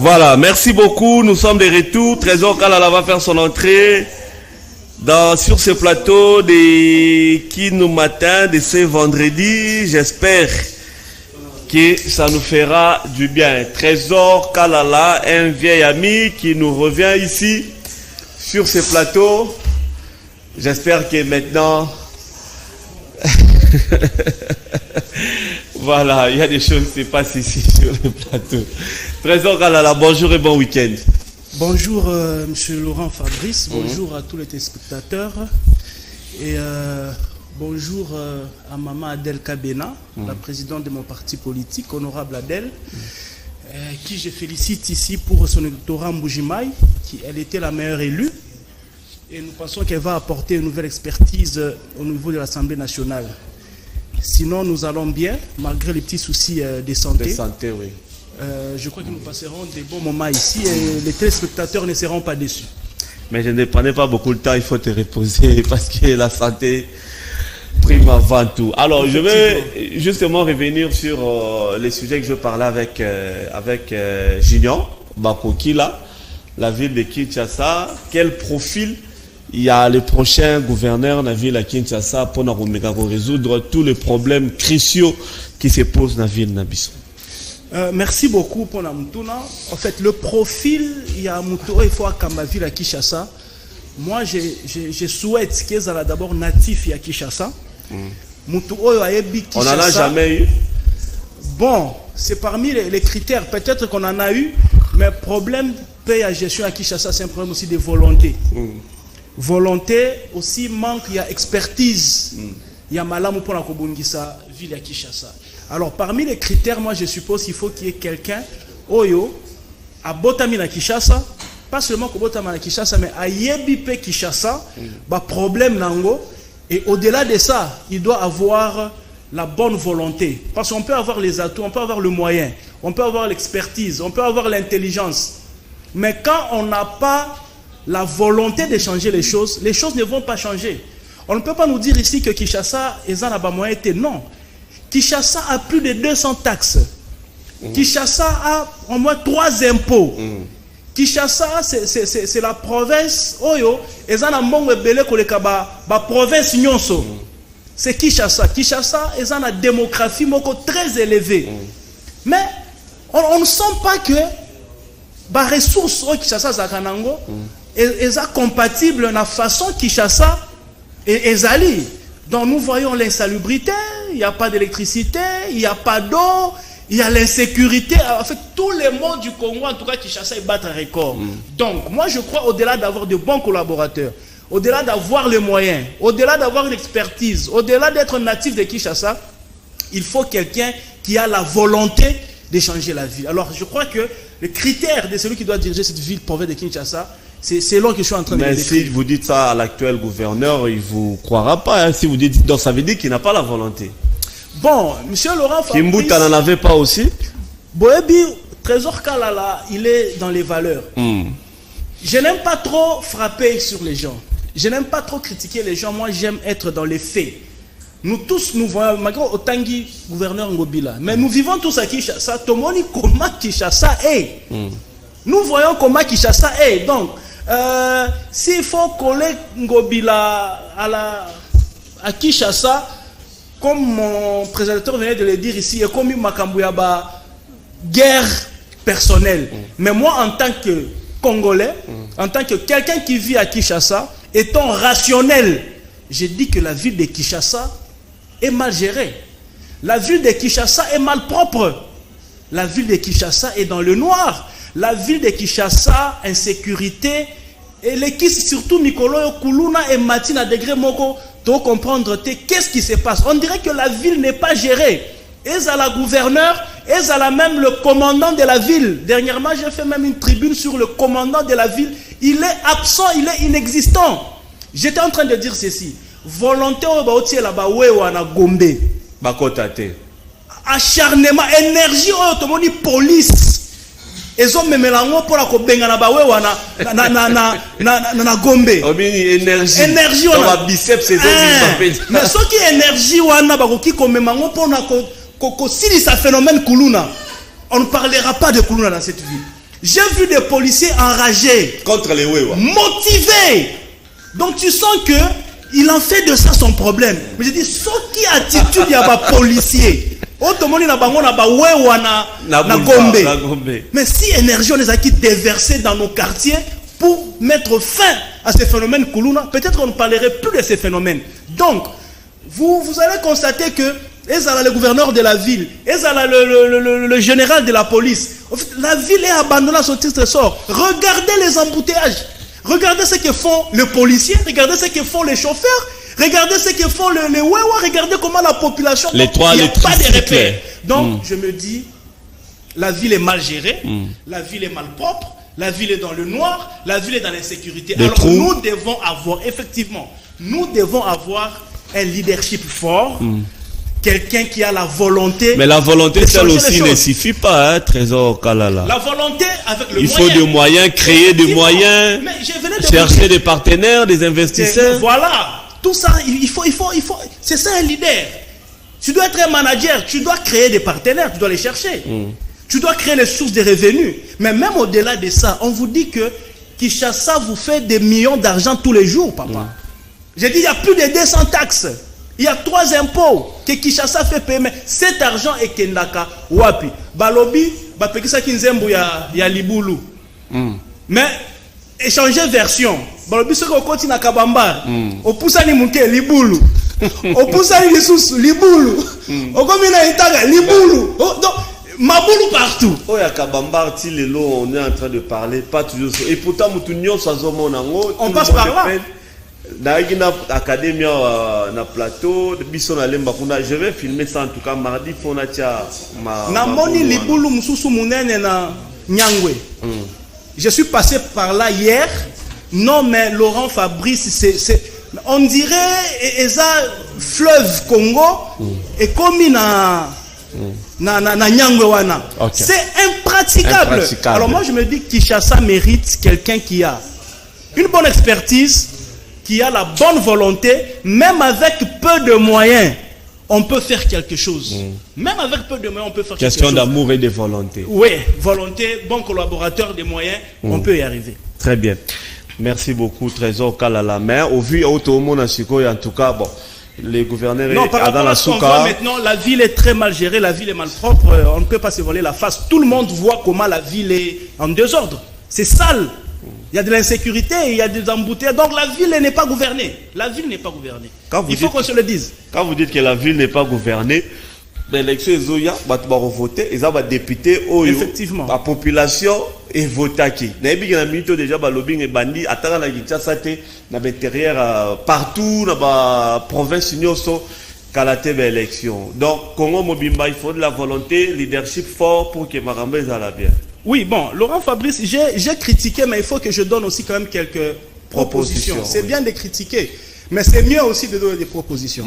Voilà, merci beaucoup. Nous sommes de retour. Trésor Kalala va faire son entrée sur ce plateau de Kin matin de ce vendredi. J'espère que ça nous fera du bien. Trésor Kalala, un vieil ami qui nous revient ici sur ce plateau. J'espère que maintenant... Voilà, il y a des choses qui se passent ici sur le plateau. Trésor Kalala, bonjour et bon week-end. Bonjour Monsieur Laurent Fabrice, bonjour à tous les téléspectateurs et bonjour à Maman Adèle Kabena, la présidente de mon parti politique, honorable Adèle, qui je félicite ici pour son électorat Mbujimaï, elle était la meilleure élue et nous pensons qu'elle va apporter une nouvelle expertise au niveau de l'Assemblée nationale. Sinon, nous allons bien, malgré les petits soucis de santé. De santé, oui. Je crois que nous passerons des bons moments ici et les téléspectateurs ne seront pas déçus. Mais je ne prenais pas beaucoup de temps, il faut te reposer parce que la santé prime avant tout. Alors, je vais justement revenir sur les sujets que je parlais avec Junior Bakoki, là, la ville de Kinshasa. Quel profil il y a le prochain gouverneur de la ville de Kinshasa pour nous résoudre tous les problèmes cruciaux qui se posent dans la ville de Nabiso. Merci beaucoup pour la Mutuna. En fait, le profil, il y a Muto, il faut à Kamaville à Kinshasa. Moi, je souhaite qu'ils soient d'abord natifs à Kinshasa. On n'en a jamais eu. Bon, c'est parmi les critères. Peut-être qu'on en a eu, mais problème paye à gestion à Kinshasa, c'est un problème aussi de volonté. Volonté, aussi manque, il y a expertise. Il y a Malamu pour la Kobungisa, ville à Kinshasa. Alors, parmi les critères, moi, je suppose qu'il faut qu'il y ait quelqu'un, Oyo, à Botamina Kinshasa, pas seulement à Botamina Kinshasa, mais à Yebipe Kinshasa, problème nango. Et au-delà de ça, il doit avoir la bonne volonté. Parce qu'on peut avoir les atouts, on peut avoir le moyen, on peut avoir l'expertise, on peut avoir l'intelligence. Mais quand on n'a pas la volonté de changer les choses ne vont pas changer. On ne peut pas nous dire ici que Kinshasa est un moyen. Non. Kinshasa a plus de 200 taxes. Kinshasa a au moins 3 impôts. Kinshasa, c'est la province. Oyo, et ça n'a pas belé que la province nyonso. C'est Kinshasa. Kinshasa est une démographie très élevée. Mais on ne sent pas que les ressources au Kinshasa zakanango est compatible dans la façon Kinshasa est allée. Donc nous voyons l'insalubrité, il n'y a pas d'électricité, il n'y a pas d'eau, il y a l'insécurité. En fait, tous les mots du Congo, en tout cas Kinshasa, ils battent un record. Donc moi je crois au-delà d'avoir de bons collaborateurs, au-delà d'avoir les moyens, au-delà d'avoir une expertise, au-delà d'être natif de Kinshasa, il faut quelqu'un qui a la volonté de changer la ville. Alors je crois que le critère de celui qui doit diriger cette ville province de Kinshasa, c'est là que je suis en train de dire. Mais si vous dites ça à l'actuel gouverneur, il ne vous croira pas. Hein, si vous dites, donc ça veut dire qu'il n'a pas la volonté. Bon, monsieur Laurent Fabrice... Kimbuta n'en avait pas aussi. Boebi, Trésor Kalala, il est dans les valeurs. Je n'aime pas trop frapper sur les gens. Je n'aime pas trop critiquer les gens. Moi, j'aime être dans les faits. Nous tous, nous voyons, malgré Otangi, gouverneur Ngobila, mais nous vivons tous à Kinshasa. Tomoni, comment Kinshasa est. Nous voyons comment Kinshasa est. Donc, s'il faut coller Ngobila à Kinshasa, comme mon présentateur venait de le dire ici, et comme Makambuyaba, guerre personnelle. Mais moi, en tant que Congolais, en tant que quelqu'un qui vit à Kinshasa, étant rationnel, je dis que la ville de Kinshasa est mal gérée. La ville de Kinshasa est mal propre. La ville de Kinshasa est dans le noir. La ville de Kinshasa, insécurité, et l'équipe, surtout Mikolo Kuluna et Matina Degré Moko, doivent comprendre qu'est-ce qui se passe. On dirait que la ville n'est pas gérée. Et à la gouverneur, et à même le commandant de la ville. Dernièrement, j'ai fait même une tribune sur le commandant de la ville. Il est absent, il est inexistant. J'étais en train de dire ceci. Volonté au baotier là-bas, ouéouana gombe. Bakotate. Acharnement, énergie, automoni police. Ils ont même l'ango pour la kobenga na bawe wana na gombe. Énergie on a biceps c'est mais ce qui énergie wana bakoki komemango pour na ko sili sa phénomène kuluna. On ne parlera pas de kuluna dans cette ville. J'ai vu des policiers enragés. Contre les Wewa. Motivés. Donc tu sens que il en fait de ça son problème. Mais je dis, ce qui attitude, il y a des policiers. Autrement, il y a des Wewa na Gombe. Mais si énergie, on les a qui déversés dans nos quartiers pour mettre fin à ces phénomènes Koulouna, peut-être qu'on ne parlerait plus de ces phénomènes. Donc, vous allez constater que le gouverneur de la ville, le général de la police, la ville est abandonnée à son titre sort. Regardez les embouteillages. Regardez ce que font les policiers. Regardez ce que font les chauffeurs. Regardez ce que font les Wewa. Regardez comment la population... Les trois, il n'y a les pas de repères. Donc, je me dis, la ville est mal gérée. La ville est mal propre. La ville est dans le noir. La ville est dans l'insécurité. Alors, nous devons avoir, effectivement, un leadership fort. Quelqu'un qui a la volonté. Mais la volonté seule aussi ne suffit pas, hein, Trésor Kalala. La volonté avec le moyen. Il faut des moyens, créer des moyens, chercher des partenaires, des investisseurs. Voilà. Tout ça, il faut. C'est ça un leader. Tu dois être un manager, tu dois créer des partenaires, tu dois les chercher. Tu dois créer les sources de revenus. Mais même au-delà de ça, on vous dit que Kinshasa vous fait des millions d'argent tous les jours, papa. J'ai dit, il y a plus de 200 taxes. Il y a 3 impôts que Kinshasa fait payer. Mais cet argent est Kendaka, Wapi. Balobi, Bapekisa Kinzembu ya Libulu. Mais, échanger version. Balobi, ce qu'on continue à Kabamba. Au Poussani Mouké, Libulu. Au Poussani Lissus, Libulu. Au Komina Itaga, Libulu. Donc, Maboulou partout. Oh, il y a Kabamba, on est en train de parler, pas toujours. Et pourtant, on passe par là. Dans l'académie, na plateau, je vais filmer ça en tout cas mardi. Namoni Libulu Mususu Munene na Nyangwe. Je suis passé par là hier. Non, mais Laurent Fabrice, on dirait eza fleuve Congo et comme na Nyangwe wana. C'est impraticable. Alors moi je me dis que Kinshasa mérite quelqu'un qui a une bonne expertise, qui a la bonne volonté, même avec peu de moyens, on peut faire quelque chose. Même avec peu de moyens, on peut faire quelque chose. Question d'amour et de volonté. Oui, volonté, bon collaborateur, des moyens, on peut y arriver. Très bien. Merci beaucoup, Trésor Kalala. Mais au vu au monde en tout cas, bon, les gouverneurs non, par rapport à ce qu'on voit maintenant, la ville est très mal gérée, la ville est mal propre, on ne peut pas se voiler la face. Tout le monde voit comment la ville est en désordre. C'est sale. Il y a de l'insécurité, il y a des embouteillages. Donc la ville n'est pas gouvernée. La ville n'est pas gouvernée. Il faut qu'on se le dise. Quand vous dites que la ville n'est pas gouvernée, l'élection est zoya, va voter, ils ont député, effectivement. La population est votée qui. N'ayez pas mis déjà le lobbying et bandit, attendant la Kinshasa, na derrière partout, dans la province unioso, qu'à l'élection. Donc Congo Mobimba, il faut de la volonté, leadership fort pour que Marambé aille bien. Oui, bon, Laurent Fabrice, j'ai critiqué, mais il faut que je donne aussi quand même quelques propositions. C'est bien de critiquer, mais c'est mieux aussi de donner des propositions.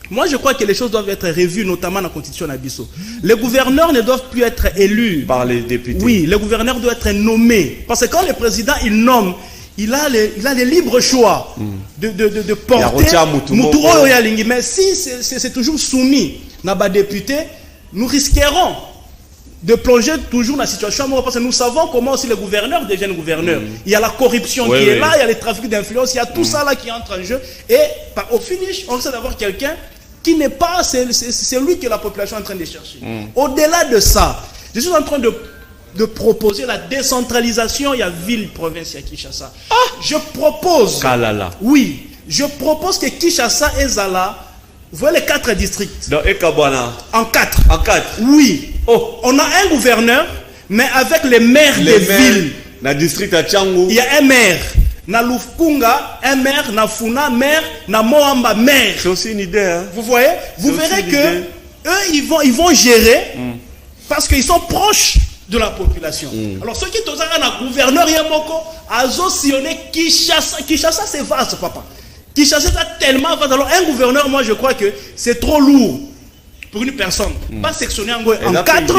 Moi, je crois que les choses doivent être revues, notamment dans la Constitution d'Abisso. Les gouverneurs ne doivent plus être élus par les députés. Oui, les gouverneurs doivent être nommés. Parce que quand le président, il nomme, il a les libres choix de porter. Mais si c'est toujours soumis à des députés, nous risquerons de plonger toujours dans la situation, parce que nous savons comment aussi les gouverneurs deviennent gouverneurs. Il y a la corruption qui est là, il y a les trafics d'influence, il y a tout ça là qui entre en jeu. Et au finish, on essaie d'avoir quelqu'un qui n'est pas celui que la population est en train de chercher. Au-delà de ça, je suis en train de proposer la décentralisation. Il y a ville, province, il y a Kinshasa. Je propose... Kalala. Oui, je propose que Kinshasa et Zala, vous voyez les 4 districts. Dans Ekabwana. En 4. En 4. Oui. On a un gouverneur, mais avec les maires des villes. Dans le district à Tchangou. Il y a un maire. Na Lufkunga, un maire. Na Funa, maire. Na Moamba, maire. C'est aussi une idée. Hein? Vous voyez? Vous verrez que eux, ils vont gérer parce qu'ils sont proches de la population. Alors, ceux qui sont un gouverneur, Yamoko, Azo Sionné, Kinshasa. Kinshasa, c'est vaste, papa. Kinshasa, c'est tellement vaste. Alors, un gouverneur, moi, je crois que c'est trop lourd pour une personne. Pas sectionner en 4,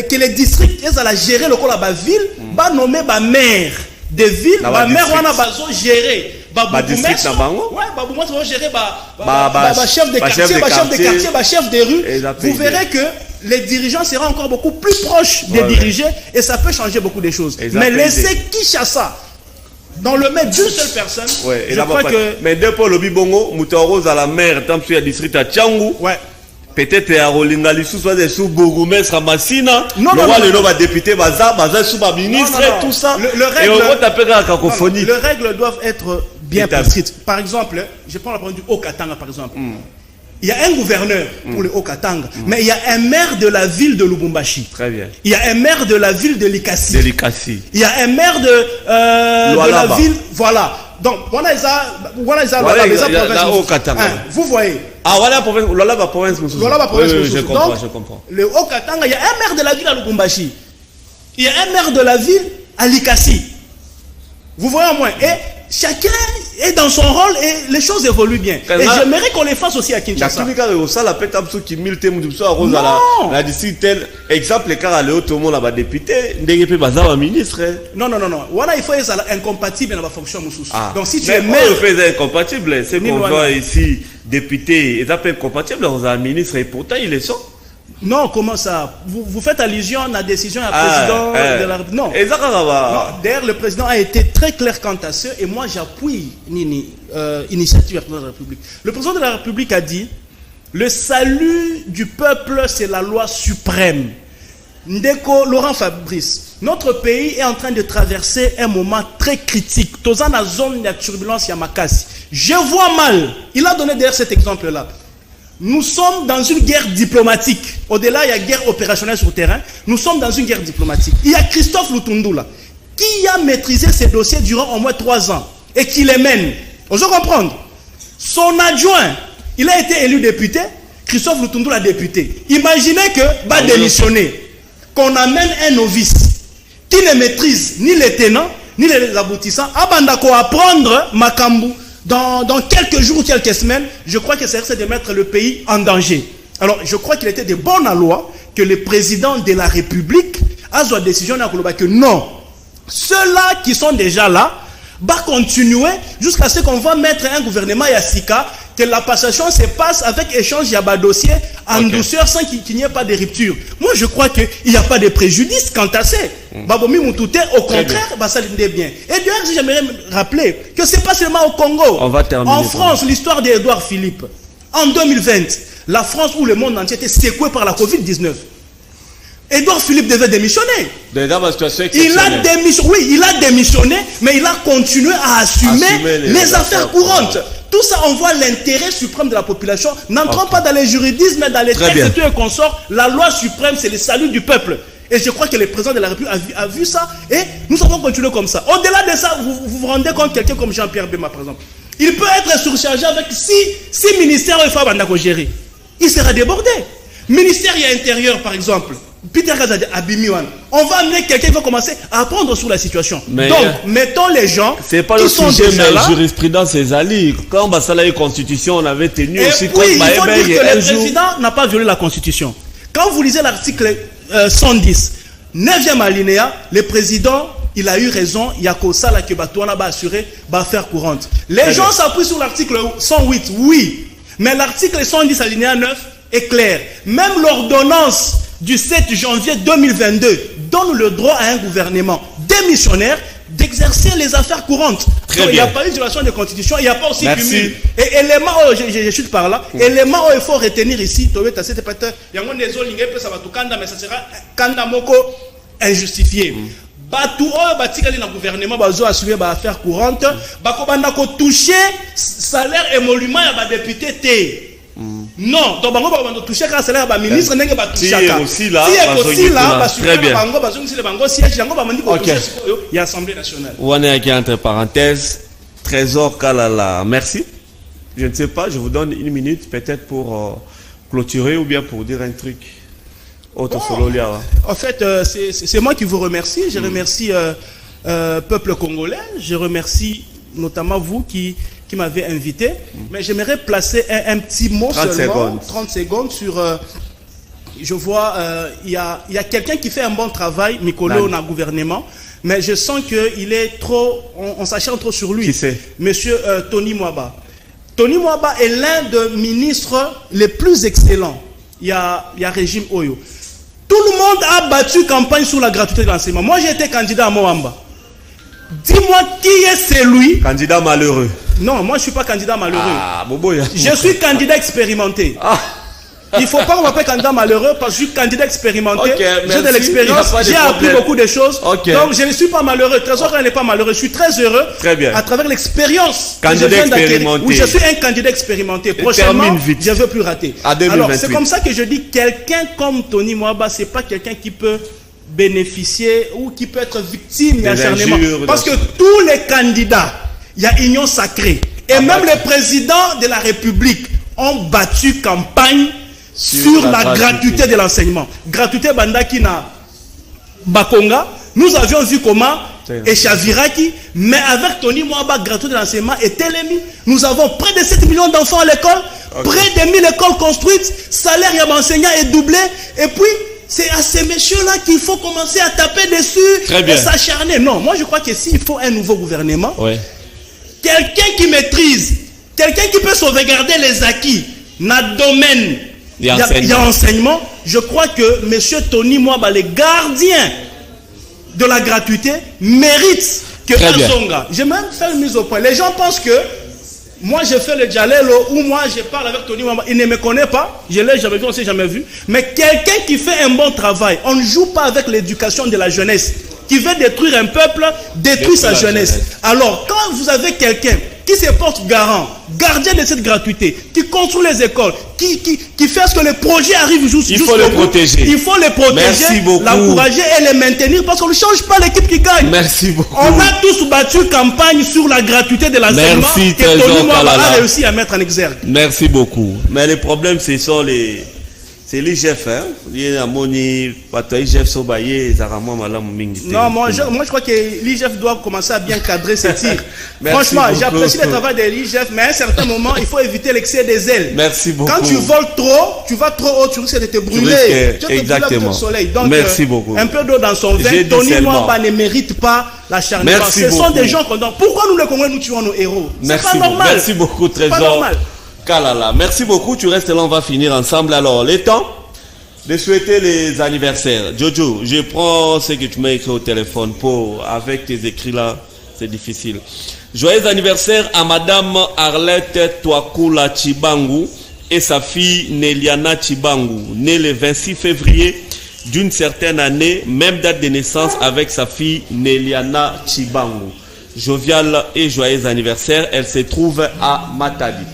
que les districts, ils allaient gérer le col à la ville, pas nommer la maire des villes, la maire, on a besoin de gérer. District chef de quartier, chef de rue. Vous verrez que les dirigeants seront encore beaucoup plus proches des dirigés et ça peut changer beaucoup de choses. Mais laisser Kinshasa dans le maître d'une seule personne, je crois que... Mais dès pour le Bibongo, Moutaros à la mer, tant qu'il y a district à Tchangou, peut-être à Rolinga, les sous-soins des sous-bourgmestres à Massina, le roi, le nom va député, Baza, sous-ministre, tout ça. Et on va taper à la cacophonie. Les règles doivent être bien prescrites. Par exemple, je prends la parole du Haut-Katanga, par exemple. Il y a un gouverneur pour le Haut-Katanga, mais il y a un maire de la ville de Lubumbashi. Très bien. Il y a un maire de la ville de Likasi. Il y a un maire de la ville... Voilà. Donc, voilà, vous voyez. Ah, voilà, province. Je comprends. Le Haut-Katanga, il y a un maire de la ville à Lubumbashi. Il y a un maire de la ville à Likasi. Vous voyez au moins. Et chacun est dans son rôle et les choses évoluent bien. Et j'aimerais qu'on les fasse aussi à Kinshasa. Non. Exemple, car le tout le monde a député, ministre. Non. Voilà, il faut être incompatible dans la fonction. Donc si tu es maire. Incompatible, c'est qu'on voit ici, député, ils appellent incompatible, on a un ministre et pourtant ils le sont. Non, comment ça? Vous faites allusion à la décision du président de la République. Non. D'ailleurs, le président a été très clair quant à ça et moi j'appuie l'initiative du président de la République. Le président de la République a dit le salut du peuple, c'est la loi suprême. Ndeko Laurent Fabrice, notre pays est en train de traverser un moment très critique. Dans la zone de turbulence Yamakasi. Je vois mal. Il a donné d'ailleurs cet exemple-là. Nous sommes dans une guerre diplomatique. Au-delà, il y a guerre opérationnelle sur le terrain. Nous sommes dans une guerre diplomatique. Il y a Christophe Lutundula qui a maîtrisé ces dossiers durant au moins 3 ans et qui les mène. On doit comprendre. Son adjoint, il a été élu député. Christophe Lutundula député. Imaginez que va démissionner. Qu'on amène un novice qui ne maîtrise ni les tenants ni les aboutissants. Abandako apprendre Makambu. Dans quelques jours ou quelques semaines, je crois que c'est de mettre le pays en danger. Alors, je crois qu'il était de bonne loi que le président de la République a sa décision que non, ceux-là qui sont déjà là, va continuer jusqu'à ce qu'on va mettre un gouvernement Yassika, que la passation se passe avec échange de dossier en douceur sans qu'il n'y ait pas de rupture. Moi, je crois qu'il n'y a pas de préjudice quant à ça. Au contraire, ça l'est bien. Et d'ailleurs, j'aimerais rappeler que ce n'est pas seulement au Congo. En France, l'histoire d'Edouard Philippe. En 2020, la France où le monde entier était secoué par la Covid-19. Edouard Philippe devait démissionner. Il a démissionné, mais il a continué à assumer les affaires courantes. Tout ça, on voit l'intérêt suprême de la population. N'entrons pas dans les juridismes, mais dans les textes et tout et consorts. La loi suprême, c'est le salut du peuple. Et je crois que le président de la République a vu ça. Et nous avons continué comme ça. Au-delà de ça, vous vous rendez compte, quelqu'un comme Jean-Pierre Bema, par exemple. Il peut être surchargé avec 6 ministères et femmes à gérer. Il sera débordé. Ministère intérieur, par exemple. Peter Kazadi Abimiwan. On va amener quelqu'un qui va commencer à apprendre sur la situation. Mais donc, mettons les gens c'est pas qui sont déjà là. La jurisprudence est allée. Quand Bassala et Constitution, on avait tenu et aussi. Et puis, il faut dire que le président n'a pas violé la Constitution. Quand vous lisez l'article 110, 9e alinéa, le président, il a eu raison. Il y a que ça là que Batouana va assurer, va faire courante. Les gens s'appuient sur l'article 108, oui. Mais l'article 110 alinéa 9 est clair. Même l'ordonnance du 7 janvier 2022 donne le droit à un gouvernement démissionnaire d'exercer les affaires courantes. Il n'y a pas eu de violation de constitution, il n'y a pas aussi cumul. Et élément, je suis par là, élément il faut retenir ici, mais ça sera kandamoko injustifié. Batou batikali na gouvernement bazo assurer ba affaires courantes, bakobanda ko toucher salaire émolument ya ba député té. Non, donc bango ba toucher ka salaire ba ministre ndenge ba touchaka. Aussi là, très bien. Bango bazo ngisile bango siège yango ba mandi ko toucher ya Assemblée nationale. On est aquí entre parenthèses, Trésor Kalala. Merci. Je ne sais pas, je vous donne 1 minute peut-être pour clôturer ou bien pour dire un truc. En fait, c'est moi qui vous remercie. Je remercie peuple congolais. Je remercie notamment vous qui m'avez invité. Mais j'aimerais placer un petit mot 30 secondes sur... je vois, il y a quelqu'un qui fait un bon travail, Mikolo, dans le gouvernement. Mais je sens qu'il est trop... On s'acharne trop sur lui. Qui c'est? Monsieur Tony Mwaba. Tony Mwaba est l'un des ministres les plus excellents il y a régime Oyo. Tout le monde a battu campagne sur la gratuité de l'enseignement. Moi, j'ai été candidat à Moamba. Dis-moi qui est celui... Candidat malheureux. Non, moi, je ne suis pas candidat malheureux. Ah, Bobo, je suis candidat expérimenté. Ah. Il ne faut pas qu'on m'appelle candidat malheureux parce que je suis candidat expérimenté. Okay, j'ai de l'expérience, j'ai appris beaucoup de choses. Okay. Donc je ne suis pas malheureux. Trésor n'est pas malheureux. Je suis très heureux. Très bien. À travers l'expérience que je viens d'acquérir. Oui, je suis un candidat expérimenté. Prochainement, je ne veux plus rater. Alors c'est comme ça que je dis quelqu'un comme Tony Mwaba, ce n'est pas quelqu'un qui peut bénéficier ou qui peut être victime d'acharnement. Parce que tous les candidats, il y a union sacrée. Et même les présidents de la République ont battu campagne sur la gratuité de l'enseignement. Gratuité Bandaki na Bakonga, nous avions vu comment Echaviraki, mais avec Tony Mwaba, gratuité de l'enseignement est Télémi. Nous avons près de 7 millions d'enfants à l'école, près de 1000 écoles construites, salaire y enseignant est doublé, et puis c'est à ces messieurs-là qu'il faut commencer à taper dessus et s'acharner. Non, moi je crois que s'il faut un nouveau gouvernement, quelqu'un qui maîtrise, quelqu'un qui peut sauvegarder les acquis dans le domaine il y a enseignement. Je crois que M. Tony Mwaba, les gardiens de la gratuité, méritent que Azonga. J'ai même fait une mise au point. Les gens pensent que moi j'ai fait le Djalelo ou moi je parle avec Tony Mwaba. Il ne me connaît pas. Je l'ai jamais vu, on ne s'est jamais vu. Mais quelqu'un qui fait un bon travail, on ne joue pas avec l'éducation de la jeunesse. Qui veut détruire un peuple, détruit sa jeunesse. Alors, quand vous avez quelqu'un qui se porte garant, gardien de cette gratuité, qui construit les écoles, qui fait ce que les projets arrivent jusqu'au bout. Il faut les protéger. Il faut les protéger, l'encourager et les maintenir parce qu'on ne change pas l'équipe qui gagne. Merci beaucoup. On a tous battu campagne sur la gratuité de l'enseignement que Tony Mwaba a réussi à mettre en exergue. Merci beaucoup. Mais le problème, ce sont les... C'est l'IGF, hein? Non, moi je crois que l'IGF doit commencer à bien cadrer ses tirs. Franchement, j'apprécie le travail de l'IGF, mais à un certain moment, il faut éviter l'excès des ailes. Merci beaucoup. Quand tu voles trop, tu vas trop haut, tu risques de te brûler. Tu te brûles au soleil. Donc, merci beaucoup. Un peu d'eau dans son vin. Tony Mwaba ne mérite pas l'acharnement. Ce sont des gens qu'on donne. Pourquoi nous, les Congolais, nous tuons nos héros? C'est pas normal. Merci beaucoup, Trésor. C'est pas normal. Kalala. Merci beaucoup, tu restes là, on va finir ensemble. Alors, le temps de souhaiter les anniversaires. Jojo, je prends ce que tu m'as écrit au téléphone avec tes écrits là, c'est difficile. Joyeux anniversaire à Madame Arlette Twakula Chibangu et sa fille Neliana Chibangu, née le 26 février d'une certaine année, même date de naissance avec sa fille Neliana Chibangu. Jovial et joyeux anniversaire, elle se trouve à Matadi.